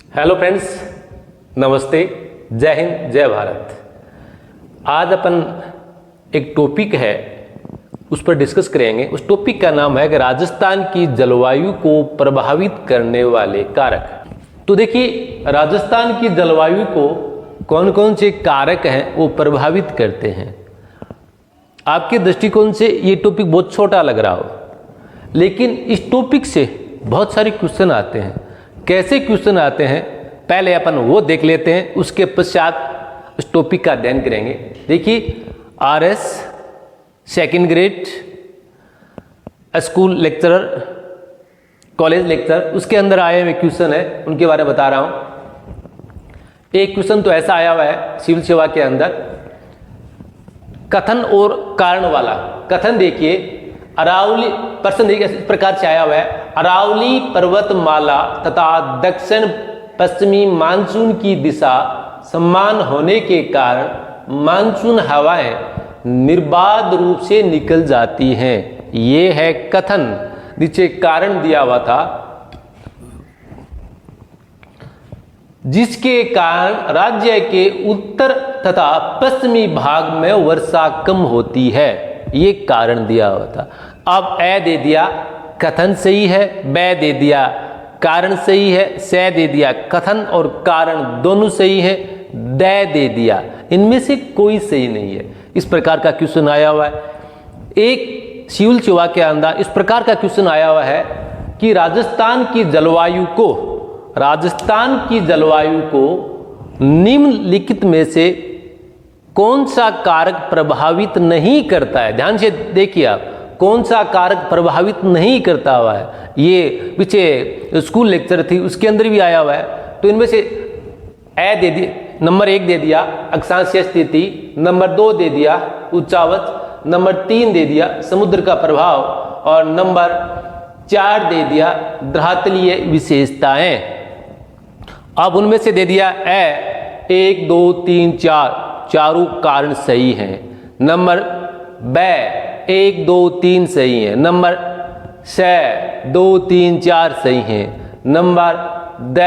Hello friends, नमस्ते, जय हिंद, जय भारत। आज अपन एक टॉपिक है उस पर डिस्कस करेंगे। उस टॉपिक का नाम है कि राजस्थान की जलवायु को प्रभावित करने वाले कारक। तो देखिए, राजस्थान की जलवायु को कौन कौन से कारक हैं वो प्रभावित करते हैं। आपके दृष्टिकोण से ये टॉपिक बहुत छोटा लग रहा हो, लेकिन इस टॉपिक से बहुत सारे क्वेश्चन आते हैं। कैसे क्वेश्चन आते हैं पहले अपन वो देख लेते हैं, उसके पश्चात उस टॉपिक का अध्ययन करेंगे। देखिए, RS second grade school lecturer, college lecture, उसके अंदर आए हुए क्वेश्चन है, उनके बारे में बता रहा हूं। एक क्वेश्चन तो ऐसा आया हुआ है सिविल सेवा के अंदर, कथन और कारण वाला। कथन देखिए, अरावली प्रश्न देखिए इस प्रकार से आया हुआ है। अरावली पर्वतमाला तथा दक्षिण पश्चिमी मानसून की दिशा समान होने के कारण मानसून हवाएं निर्बाध रूप से निकल जाती हैं। ये है कथन। नीचे कारण दिया हुआ था, जिसके कारण राज्य के उत्तर तथा पश्चिमी भाग में वर्षा कम होती है। ये कारण दिया हुआ था। अब ए दे दिया, कथन सही है, ब दे दिया, कारण सही है, से दे दिया, कथन और कारण दोनों सही है, द दे दिया, इनमें से कोई सही नहीं है। इस प्रकार का क्वेश्चन आया हुआ है। एक सिविल सेवा के अंदर इस प्रकार का क्वेश्चन आया हुआ है कि राजस्थान की जलवायु को निम्नलिखित में से कौन सा कारक प्रभावित नहीं करता है। ध्यान से देखिए आप, कौन सा कारक प्रभावित नहीं करता हुआ है। ये पीछे स्कूल लेक्चर थी, उसके अंदर भी आया हुआ है। तो इनमें से ए दे दिया, नंबर 1 दे दिया अक्षांशीय स्थिति, नंबर 2 दे दिया उच्चावच, नंबर 3 दे दिया समुद्र का प्रभाव, और नंबर 4 दे दिया धरातलीय विशेषताएं। अब उनमें से दे दिया ए 1 2 3 4, चारों कारण सही हैं। नंबर ब 1 2 3 सही है। नंबर से 2 3 4 सही है। नंबर द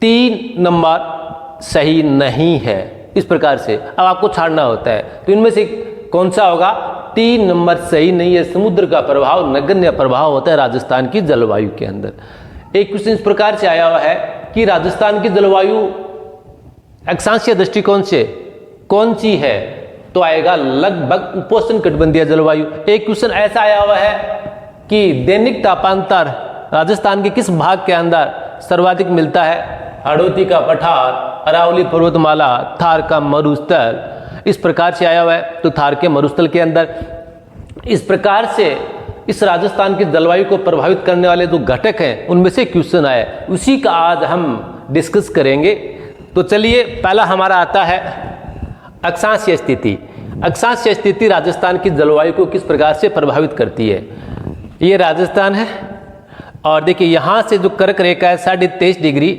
3 नंबर सही नहीं है। इस प्रकार से अब आपको छाड़ना होता है। तो इनमें से कौन सा होगा? 3 नंबर सही नहीं है। समुद्र का प्रभाव नगण्य प्रभाव होता है राजस्थान की जलवायु के अंदर। एक क्वेश्चन इस प्रकार से आया हुआ है कि राजस्थान की जलवायु अक्षांशीय दृष्टिकोण से कौन सी है? तो आएगा लगभग उपोष्ण कटिबंधीय जलवायु। एक क्वेश्चन ऐसा आया हुआ है कि दैनिक तापांतर राजस्थान के किस भाग के अंदर सर्वाधिक मिलता है? हाड़ौती का पठार, अरावली पर्वतमाला, थार का मरुस्थल। इस प्रकार से आया हुआ है। तो थार के मरुस्थल के अंदर इस प्रकार से इस राजस्थान की जलवायु को प्रभावित करने वाले जो घटक हैं उनमें से क्वेश्चन आए, उसी का आज हम डिस्कस करेंगे। तो चलिए, पहला हमारा आता है अक्षांशीय स्थिति। अक्षांशीय स्थिति राजस्थान की जलवायु को किस प्रकार से प्रभावित करती है। ये राजस्थान है और देखिए यहाँ से जो कर्क रेखा है 23.5 डिग्री,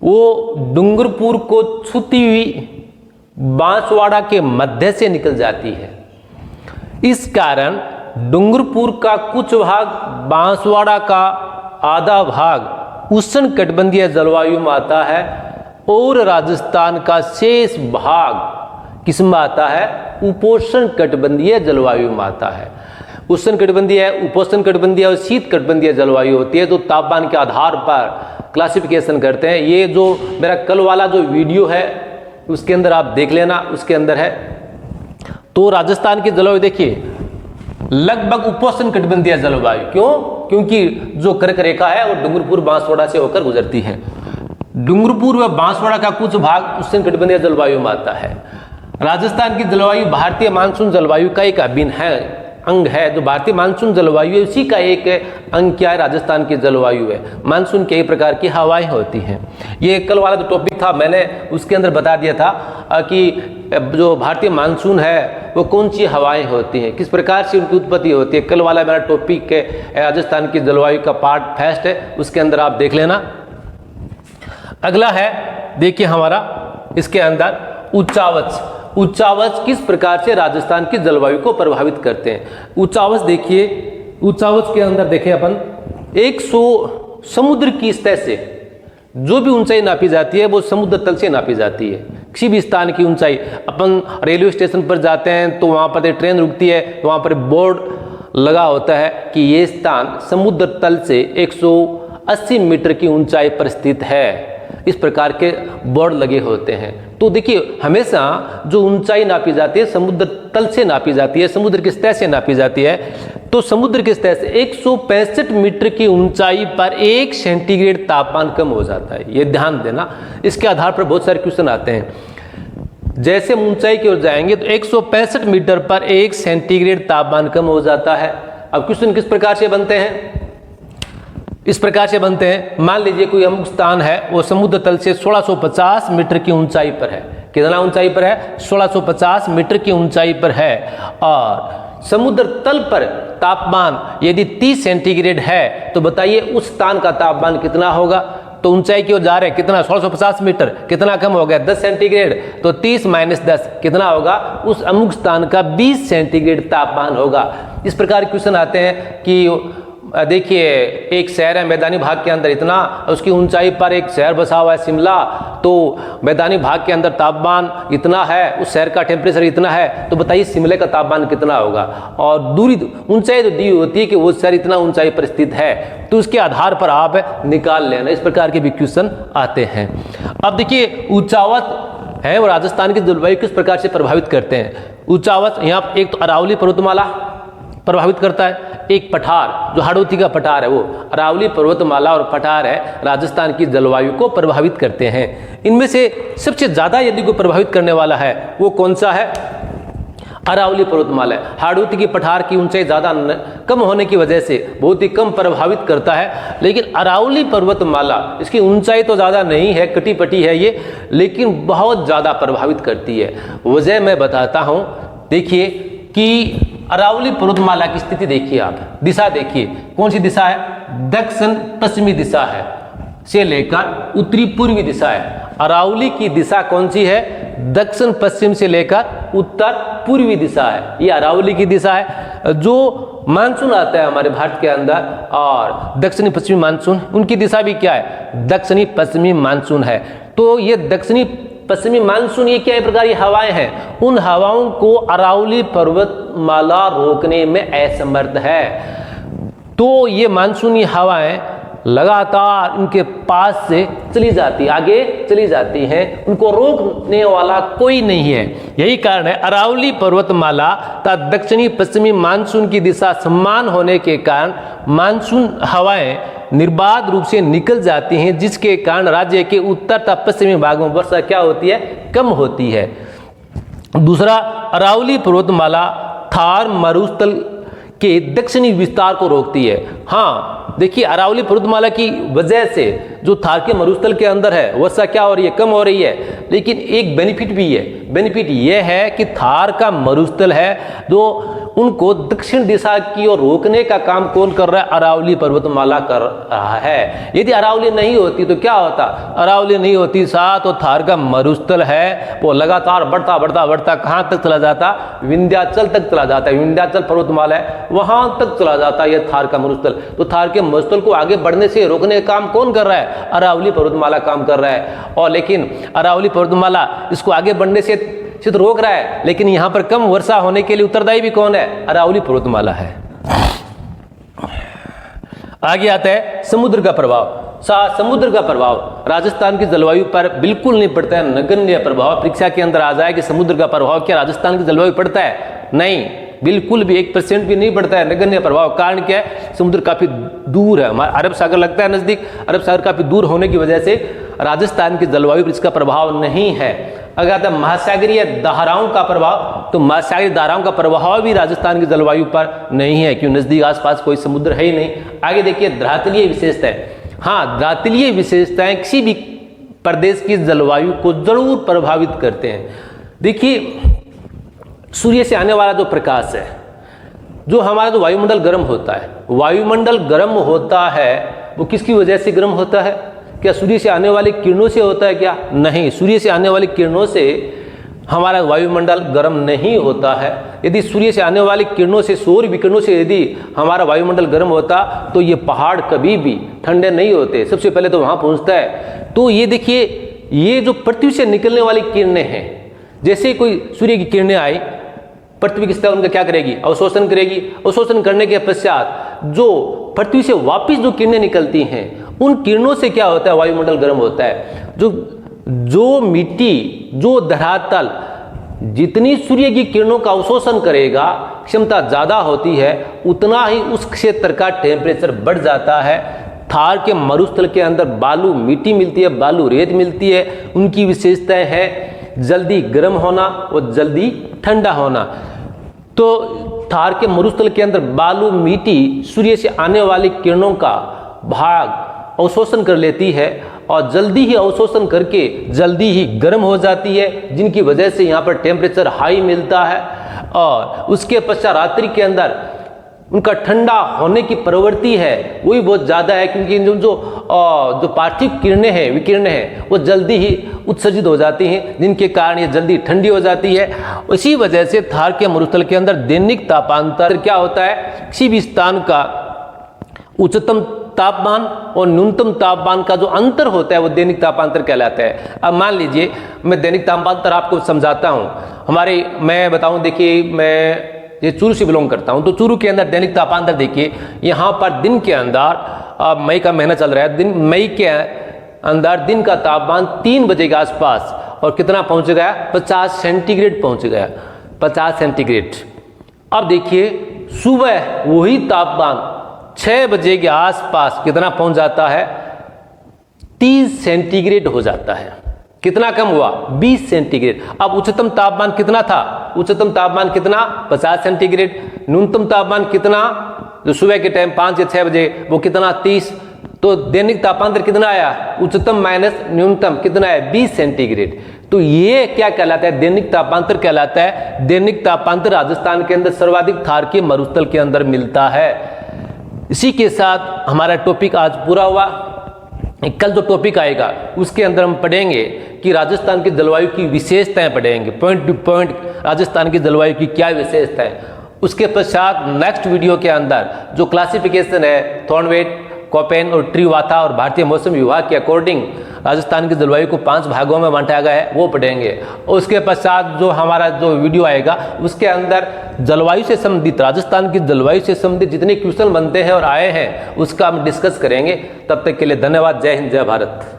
वो डूंगरपुर को छूती हुई बांसवाड़ा के मध्य से निकल जाती है। इस कारण डूंगरपुर का कुछ भाग, बांसवाड़ा का आधा भाग उष्ण कटिबंधीय जलवायु में आता है और राजस्थान का शेष भाग किस में आता है? उपोष्ण कटिबंधीय जलवायु में आता है। उष्ण कटिबंधीय, उपोष्ण कटिबंधीय और शीत कटिबंधीय जलवायु होती है, तो तापमान के आधार पर क्लासिफिकेशन करते हैं। ये जो मेरा कल वाला जो वीडियो है उसके अंदर आप देख लेना, उसके अंदर है। तो राजस्थान की जलवायु देखिए लगभग उपोष्ण कटिबंधीय जलवायु। क्यों? क्योंकि जो कर्क रेखा है वो डूंगरपुर बांसवाड़ा से होकर गुजरती है। डूंगरपुर व बांसवाड़ा का कुछ भाग उष्ण कटिबंधीय जलवायु में आता है। राजस्थान की जलवायु भारतीय मानसून जलवायु का एक अभिन्न अंग है। जो भारतीय मानसून जलवायु है उसी का एक अंग क्या है? राजस्थान की जलवायु है। मानसून कई प्रकार की हवाएं होती हैं। ये कल वाला जो टॉपिक था मैंने उसके अंदर बता दिया था कि जो भारतीय मानसून है वो कौन सी हवाएं होती हैं, किस प्रकार से उनकी उत्पत्ति होती है। कल वाला मेरा टॉपिक राजस्थान की जलवायु का पार्ट फर्स्ट है, उसके अंदर आप देख लेना। अगला है देखिए हमारा इसके अंदर उच्चावच। उच्चावच किस प्रकार से राजस्थान की जलवायु को प्रभावित करते हैं। उच्चावच देखिए, उच्चावच के अंदर देखें अपन 100 समुद्र की सतह से जो भी ऊंचाई नापी जाती है वो समुद्र तल से नापी जाती है। किसी भी स्थान की ऊंचाई, अपन रेलवे स्टेशन पर जाते हैं तो वहाँ पर ट्रेन रुकती है तो वहाँ पर बोर्ड लगा होता है कि ये स्थान समुद्र तल से 180 मीटर की ऊंचाई पर स्थित है। इस प्रकार के बोर्ड लगे होते हैं। तो देखिए, हमेशा जो ऊंचाई नापी जाती है समुद्र तल से नापी जाती है, समुद्र की सतह से नापी जाती है। तो समुद्र की सतह से 165 मीटर की ऊंचाई पर 1 सेंटीग्रेड तापमान कम हो जाता है। ये ध्यान देना, इसके आधार पर बहुत सारे क्वेश्चन आते हैं। जैसे हम ऊंचाई की ओर जाएंगे तो 165 मीटर पर 1 सेंटीग्रेड तापमान कम हो जाता है। अब क्वेश्चन किस प्रकार से बनते हैं? इस प्रकार से बनते हैं, मान लीजिए कोई अमुक स्थान है, वो समुद्र तल से 1650 मीटर की ऊंचाई पर है। कितना ऊंचाई पर है? 1650 मीटर की ऊंचाई पर है। और समुद्र तल पर तापमान यदि 30 सेंटीग्रेड है तो बताइए उस स्थान का तापमान कितना होगा? तो ऊंचाई की ओर जा रहे हैं, कितना? 1650 मीटर, कितना कम हो गया? 10 सेंटीग्रेड। तो 30 - 10 कितना होगा? उस अमुक स्थान का 20 सेंटीग्रेड तापमान होगा। इस प्रकार क्वेश्चन आते हैं कि देखिए, एक शहर है मैदानी भाग के अंदर इतना, उसकी ऊंचाई पर एक शहर बसा हुआ है शिमला, तो मैदानी भाग के अंदर तापमान इतना है, उस शहर का टेम्परेचर इतना है, तो बताइए शिमले का तापमान कितना होगा? और दूरी ऊंचाई तो दी होती है कि वो शहर इतना ऊंचाई पर स्थित है, तो उसके आधार पर आप निकाल लेना। इस प्रकार के भी क्वेश्चन आते हैं। अब देखिए, ऊंचावत है वो राजस्थान की जलवायु किस प्रकार से प्रभावित करते हैं। ऊंचावत, यहाँ एक तो अरावली पर्वतमाला प्रभावित करता है, एक पठार जो हाड़ौती का पठार है, वो अरावली पर्वतमाला और पठार है, राजस्थान की जलवायु को प्रभावित करते हैं। इनमें से सबसे ज्यादा यदि को प्रभावित करने वाला है वो कौन सा है? अरावली पर्वतमाला है। हाड़ौती की पठार की ऊंचाई ज्यादा कम होने की वजह से बहुत ही कम प्रभावित करता है, लेकिन अरावली पर्वतमाला इसकी ऊंचाई तो ज्यादा नहीं है, कटी पटी है ये, लेकिन बहुत ज्यादा प्रभावित करती है। वजह मैं बताता हूं। देखिए कि अरावली पर्वतमाला की स्थिति देखिए, आप दिशा देखिए, कौन सी दिशा है? दक्षिण पश्चिमी दिशा है से लेकर उत्तरी पूर्वी दिशा है। अरावली की दिशा कौन सी है? दक्षिण पश्चिम से लेकर उत्तर पूर्वी दिशा है। ये अरावली की दिशा है। जो मानसून आता है हमारे भारत के अंदर और दक्षिणी पश्चिमी मानसून, उनकी दिशा भी क्या है? दक्षिणी पश्चिमी मानसून है। तो ये दक्षिणी पश्चिमी मानसून ये क्या प्रकार की हवाएं हैं, उन हवाओं को अरावली पर्वतमाला रोकने में असमर्थ है। तो ये मानसूनी हवाएं लगातार उनके पास से चली जाती, आगे चली जाती हैं, उनको रोकने वाला कोई नहीं है। यही कारण है अरावली पर्वतमाला तथा दक्षिणी पश्चिमी मानसून की दिशा समान होने के कारण मानसून हवाएं निर्बाध रूप से निकल जाती हैं, जिसके कारण राज्य के उत्तर तथा पश्चिमी भागों में वर्षा क्या होती है? कम होती है। दूसरा, अरावली पर्वतमाला थार मरुस्थल के दक्षिणी विस्तार को रोकती है। हाँ, देखिए, अरावली पर्वतमाला की वजह से जो थार के मरुस्थल के अंदर है वर्षा क्या हो रही है? कम हो रही है। लेकिन एक बेनिफिट भी है। बेनिफिट यह है कि थार का मरुस्थल है जो उनको दक्षिण दिशा की ओर रोकने का काम कौन कर रहा है? अरावली पर्वतमाला कर रहा है। यदि अरावली नहीं होती तो क्या होता? अरावली नहीं होती, साथ और थार का मरुस्थल है वो लगातार बढ़ता बढ़ता बढ़ता कहां तक चला जाता? विंध्याचल तक चला जाता है। विंध्याचल पर्वतमाला है, वहां तक चला जाता है यह थार का मरुस्थल। तो थार के मरुस्थल को आगे बढ़ने से रोकने का काम कौन कर रहा है? अरावली पर्वतमाला काम कर रहा है। और लेकिन अरावली पर्वतमाला इसको आगे बढ़ने से तो रोक रहा है, लेकिन यहां पर कम वर्षा होने के लिए उत्तरदायी भी कौन है? अरावली पर्वतमाला है। आगे आता है समुद्र का प्रभाव। समुद्र का प्रभाव राजस्थान की जलवायु पर बिल्कुल नहीं पड़ता है, नगण्य प्रभाव। परीक्षा के अंदर आ जाए कि समुद्र का प्रभाव क्या राजस्थान की जलवायु पड़ता है? नहीं, बिल्कुल भी 1% भी नहीं पड़ता है नगण्य प्रभाव। कारण क्या है? समुद्र काफी दूर है, हमारा अरब सागर लगता है नजदीक, अरब सागर काफी दूर होने की वजह से राजस्थान की जलवायु पर इसका प्रभाव नहीं है। अगर आता है महासागरीय धाराओं का प्रभाव, तो महासागरीय धाराओं का प्रभाव भी राजस्थान की जलवायु पर नहीं है, क्यों? नजदीक आसपास कोई समुद्र है ही नहीं। आगे देखिए धरातलीय विशेषताएं। हाँ, धरातलीय विशेषताएं किसी भी प्रदेश की जलवायु को जरूर प्रभावित करते हैं। देखिए, सूर्य से आने वाला जो प्रकाश है, जो हमारा जो वायुमंडल गर्म होता है, वायुमंडल गर्म होता है वो किसकी वजह से गर्म होता है? क्या सूर्य से आने वाली किरणों से होता है क्या? नहीं, सूर्य से आने वाली किरणों से हमारा वायुमंडल गर्म नहीं होता है। यदि सूर्य से आने वाली किरणों से, सौर विकिरणों से यदि हमारा वायुमंडल गर्म होता तो ये पहाड़ कभी भी ठंडे नहीं होते, सबसे पहले तो वहाँ पहुँचता है। तो ये देखिए, ये जो पृथ्वी से निकलने वाली किरणें हैं, जैसे कोई सूर्य की किरणें आई, पृथ्वी किस तरह उनका क्या करेगी, अवशोषण करेगी। अवशोषण करने के पश्चात जो पृथ्वी से वापस जो किरणें निकलती हैं, उन किरणों से क्या होता है, वायुमंडल गर्म होता है। जो मिट्टी, जो धरातल जितनी सूर्य की किरणों का अवशोषण करेगा, क्षमता ज़्यादा होती है, उतना ही उस क्षेत्र का टेम्परेचर बढ़ जाता है। थार के मरुस्थल के अंदर बालू मिट्टी मिलती है, बालू रेत मिलती है, उनकी विशेषताएं हैं जल्दी गर्म होना और जल्दी ठंडा होना। तो थार के मरुस्थल के अंदर बालू मिट्टी सूर्य से आने वाली किरणों का भाग अवशोषण कर लेती है और जल्दी ही अवशोषण करके जल्दी ही गर्म हो जाती है, जिनकी वजह से यहाँ पर टेम्परेचर हाई मिलता है। और उसके पश्चात रात्रि के अंदर उनका ठंडा होने की प्रवृत्ति है वो भी बहुत ज़्यादा है, क्योंकि जो पार्थिव किरणें हैं, विकिरणें हैं, वो जल्दी ही उत्सर्जित हो जाती हैं, जिनके कारण ये जल्दी ठंडी हो जाती है। इसी वजह से थार के मरुस्थल के अंदर दैनिक तापांतर क्या होता है, किसी भी स्थान का उच्चतम तापमान और न्यूनतम तापमान का जो अंतर होता है वो दैनिक तापांतर कहलाता है। अब मान लीजिए मैं दैनिक तापांतर आपको समझाता हूँ। मैं बताऊँ, देखिए मैं ये चूरू से बिलोंग करता हूँ, तो चूरू के अंदर दैनिक तापांतर देखिए, यहाँ पर दिन के अंदर मई का महीना चल रहा है, मई के अंदर दिन का तापमान 3 बजे के आसपास और कितना पहुँच गया, 50 सेंटीग्रेड पहुँच गया, 50 सेंटीग्रेड। अब देखिए सुबह वही तापमान 6 बजे के आसपास कितना पहुंच जाता है, 30 सेंटीग्रेड हो जाता है। कितना कम हुआ, 20 सेंटीग्रेड। अब उच्चतम तापमान कितना था, उच्चतम तापमान कितना, 50 सेंटीग्रेड। न्यूनतम तापमान कितना, जो सुबह के टाइम 5 या 6 बजे, वो कितना, 30। तो दैनिक तापांतर कितना आया, उच्चतम माइनस न्यूनतम कितना है, 20 सेंटीग्रेड। तो ये क्या कहलाता है, दैनिक तापांतर कहलाता है। दैनिक तापांतर राजस्थान के अंदर सर्वाधिक थार के मरुस्थल के अंदर मिलता है। इसी के साथ हमारा टॉपिक आज पूरा हुआ। कल जो टॉपिक आएगा उसके अंदर हम पढ़ेंगे कि राजस्थान की जलवायु की विशेषताएं पढ़ेंगे, पॉइंट टू पॉइंट राजस्थान की जलवायु की क्या विशेषता है। उसके पश्चात नेक्स्ट वीडियो के अंदर जो क्लासिफिकेशन है थॉर्नवेट, कोपेन और ट्रीवाथा और भारतीय मौसम विभाग के अकॉर्डिंग राजस्थान की जलवायु को 5 भागों में बांटा गया है, वो पढ़ेंगे। उसके पश्चात जो हमारा जो वीडियो आएगा उसके अंदर जलवायु से संबंधित, राजस्थान की जलवायु से संबंधित जितने क्वेश्चन बनते हैं और आए हैं उसका हम डिस्कस करेंगे। तब तक के लिए धन्यवाद। जय हिंद, जय भारत।